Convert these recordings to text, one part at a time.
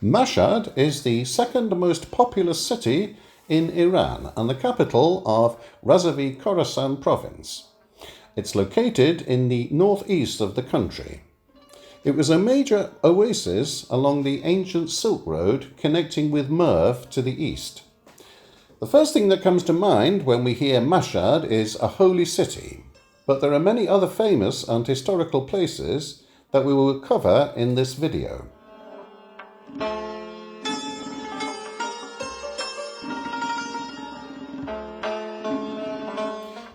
Mashhad is the second most populous city in Iran and the capital of Razavi Khorasan province. It's located in the northeast of the country. It was a major oasis along the ancient Silk Road connecting with Merv to the east. The first thing that comes to mind when we hear Mashhad is a holy city, but there are many other famous and historical places that we will cover in this video.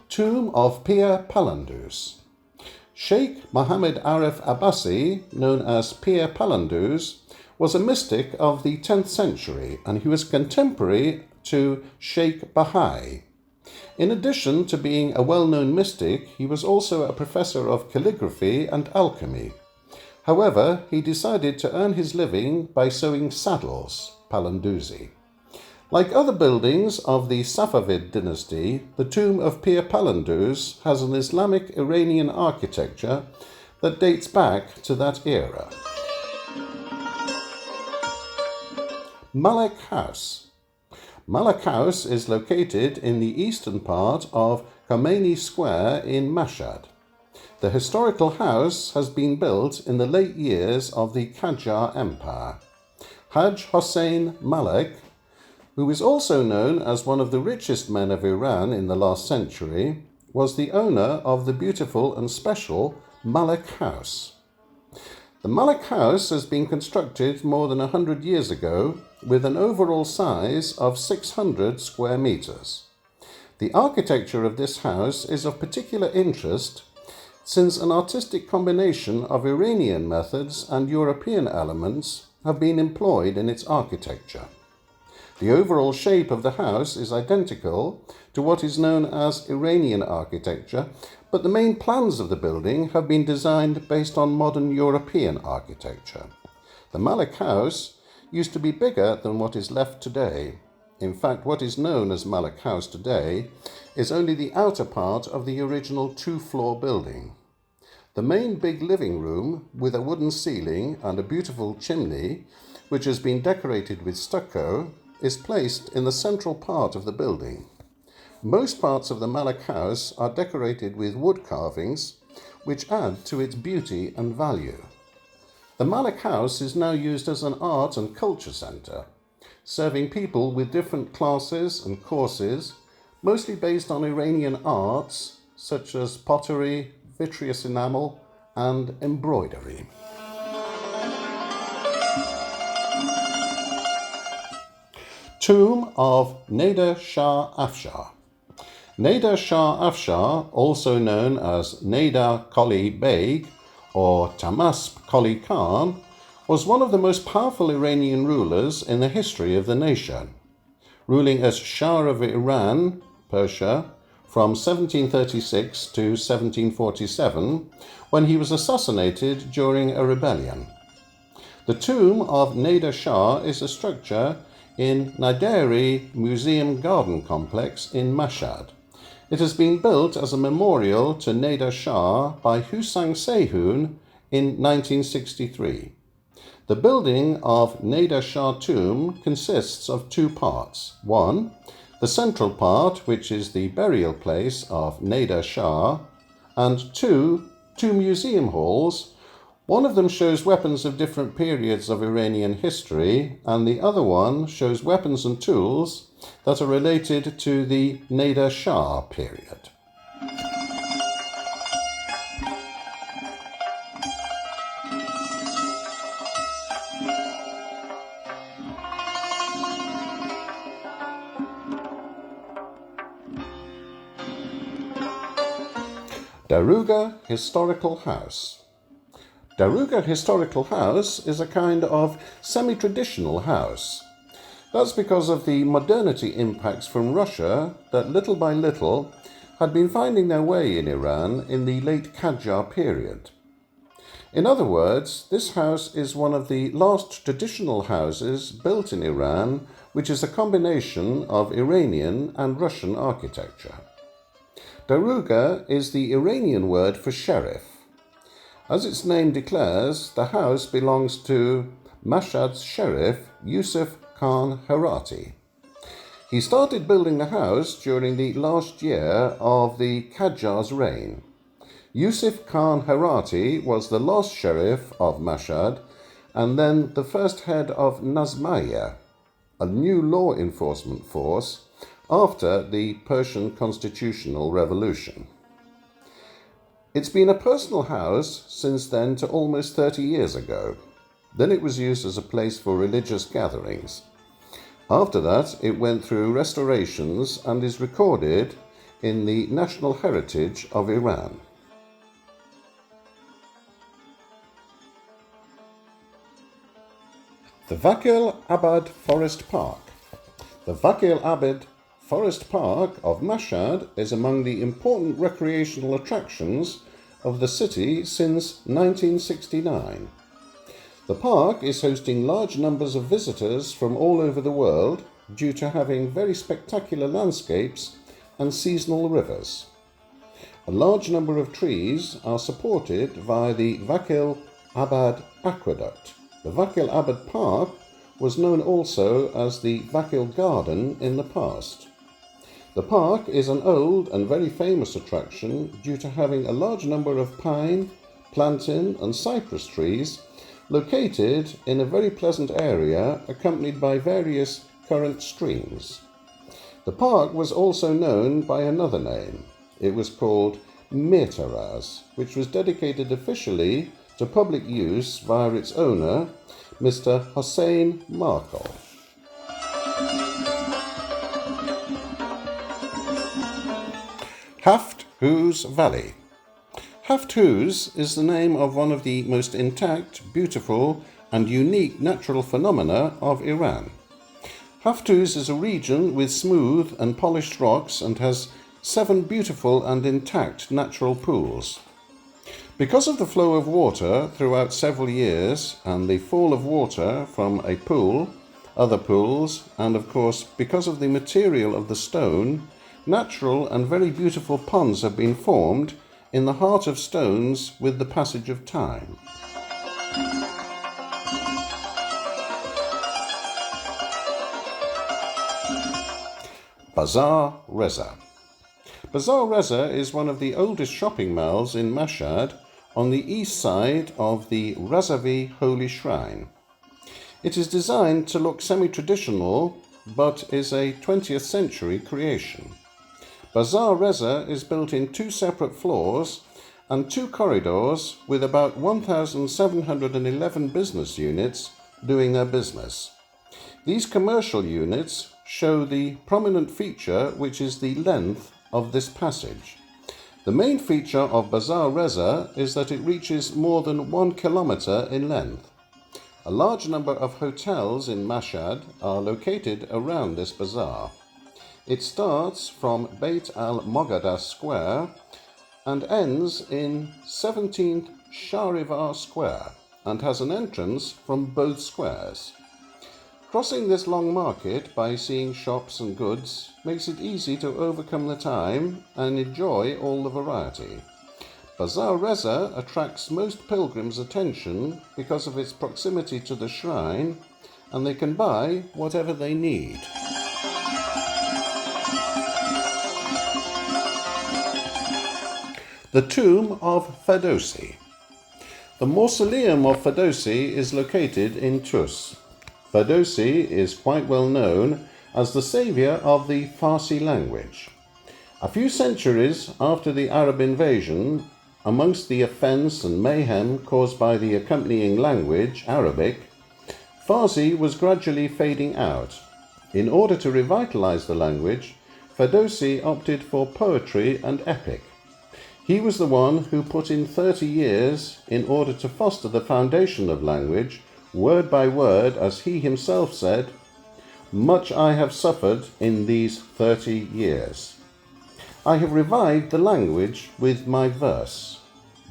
Tomb of Pir Palandus. Sheikh Mohammed Arif Abbasi, known as Pir Palandus, was a mystic of the 10th century and he was contemporary to Sheikh Bahai. In addition to being a well-known mystic, he was also a professor of calligraphy and alchemy. However, he decided to earn his living by sewing saddles, Palanduzi. Like other buildings of the Safavid dynasty, the tomb of Pir Palandus has an Islamic Iranian architecture that dates back to that era. Malek House. Malek House is located in the eastern part of Khomeini Square in Mashhad. The historical house has been built in the late years of the Qajar Empire. Haj Hossein Malek, who is also known as one of the richest men of Iran in the last century, was the owner of the beautiful and special Malek House. The Malek House has been constructed more than 100 years ago with an overall size of 600 square meters. The architecture of this house is of particular interest since an artistic combination of Iranian methods and European elements have been employed in its architecture. The overall shape of the house is identical to what is known as Iranian architecture, but the main plans of the building have been designed based on modern European architecture. The Malek House used to be bigger than what is left today. In fact, what is known as Malek House today is only the outer part of the original two-floor building. The main big living room, with a wooden ceiling and a beautiful chimney, which has been decorated with stucco, is placed in the central part of the building. Most parts of the Malek House are decorated with wood carvings, which add to its beauty and value. The Malek House is now used as an art and culture centre, serving people with different classes and courses, mostly based on Iranian arts such as pottery, vitreous enamel, and embroidery. Tomb of Nader Shah Afshar. Nader Shah Afshar, also known as Nader Qoli Beg or Tahmasp Qoli Khan, was one of the most powerful Iranian rulers in the history of the nation, ruling as Shah of Iran, Persia, from 1736 to 1747, when he was assassinated during a rebellion. The tomb of Nader Shah is a structure in Naderi Museum Garden Complex in Mashhad. It has been built as a memorial to Nader Shah by Husang Sehun in 1963. The building of Nader Shah tomb consists of two parts. One, the central part, which is the burial place of Nader Shah, and two museum halls. One of them shows weapons of different periods of Iranian history, and the other one shows weapons and tools that are related to the Nader Shah period. Daruga Historical House. Daruga Historical House is a kind of semi-traditional house. That's because of the modernity impacts from Russia that little by little had been finding their way in Iran in the late Qajar period. In other words, this house is one of the last traditional houses built in Iran, which is a combination of Iranian and Russian architecture. Daruga is the Iranian word for sheriff. As its name declares, the house belongs to Mashhad's sheriff, Yusuf Khan Herati. He started building the house during the last year of the Qajar's reign. Yusuf Khan Herati was the last sheriff of Mashhad and then the first head of Nazmaya, a new law enforcement force after the Persian Constitutional Revolution. It's been a personal house since then to almost 30 years ago. Then it was used as a place for religious gatherings. After that, it went through restorations and is recorded in the National Heritage of Iran. The Vakil Abad Forest Park. The Vakil Abad Forest Park of Mashhad is among the important recreational attractions of the city since 1969. The park is hosting large numbers of visitors from all over the world due to having very spectacular landscapes and seasonal rivers. A large number of trees are supported via the Vakil Abad Aqueduct. The Vakil Abad Park was known also as the Vakil Garden in the past. The park is an old and very famous attraction due to having a large number of pine, plantain and cypress trees located in a very pleasant area accompanied by various current streams. The park was also known by another name. It was called Mirtaraz, which was dedicated officially to public use via its owner, Mr. Hossein Markov. Haft Huz Valley. Haft Huz is the name of one of the most intact, beautiful and unique natural phenomena of Iran. Haft Huz is a region with smooth and polished rocks and has 7 beautiful and intact natural pools. Because of the flow of water throughout several years and the fall of water from a pool, other pools, and of course because of the material of the stone, natural and very beautiful ponds have been formed in the heart of stones with the passage of time. Bazar Reza. Bazar Reza is one of the oldest shopping malls in Mashhad on the east side of the Razavi Holy Shrine. It is designed to look semi-traditional but is a 20th century creation. Bazar Reza is built in 2 separate floors and 2 corridors with about 1,711 business units doing their business. These commercial units show the prominent feature which is the length of this passage. The main feature of Bazar Reza is that it reaches more than 1 kilometer in length. A large number of hotels in Mashhad are located around this bazaar. It starts from Beit al-Moghada Square and ends in 17th Shahrivar Square and has an entrance from both squares. Crossing this long market by seeing shops and goods makes it easy to overcome the time and enjoy all the variety. Bazar Reza attracts most pilgrims' attention because of its proximity to the shrine, and they can buy whatever they need. The tomb of Ferdowsi. The mausoleum of Ferdowsi is located in Tus. Ferdowsi is quite well known as the saviour of the Farsi language. A few centuries after the Arab invasion, amongst the offence and mayhem caused by the accompanying language, Arabic, Farsi was gradually fading out. In order to revitalise the language, Ferdowsi opted for poetry and epic. He was the one who put in 30 years in order to foster the foundation of language, word by word, as he himself said, "Much I have suffered in these 30 years. I have revived the language with my verse,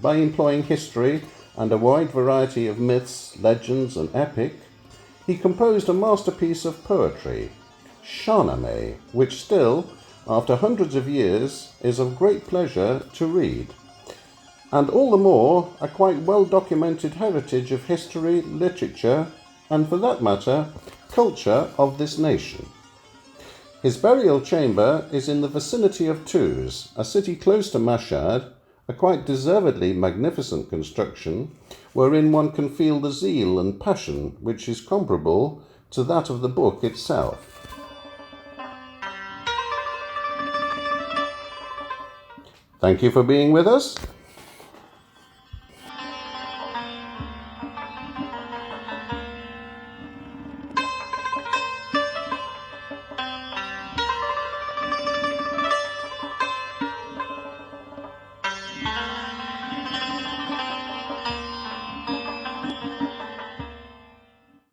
by employing history and a wide variety of myths, legends, and epic, he composed a masterpiece of poetry, Shahnameh, which still, after hundreds of years, is of great pleasure to read, and all the more a quite well-documented heritage of history, literature, and for that matter, culture of this nation. His burial chamber is in the vicinity of Tuz, a city close to Mashhad, a quite deservedly magnificent construction, wherein one can feel the zeal and passion which is comparable to that of the book itself. Thank you for being with us.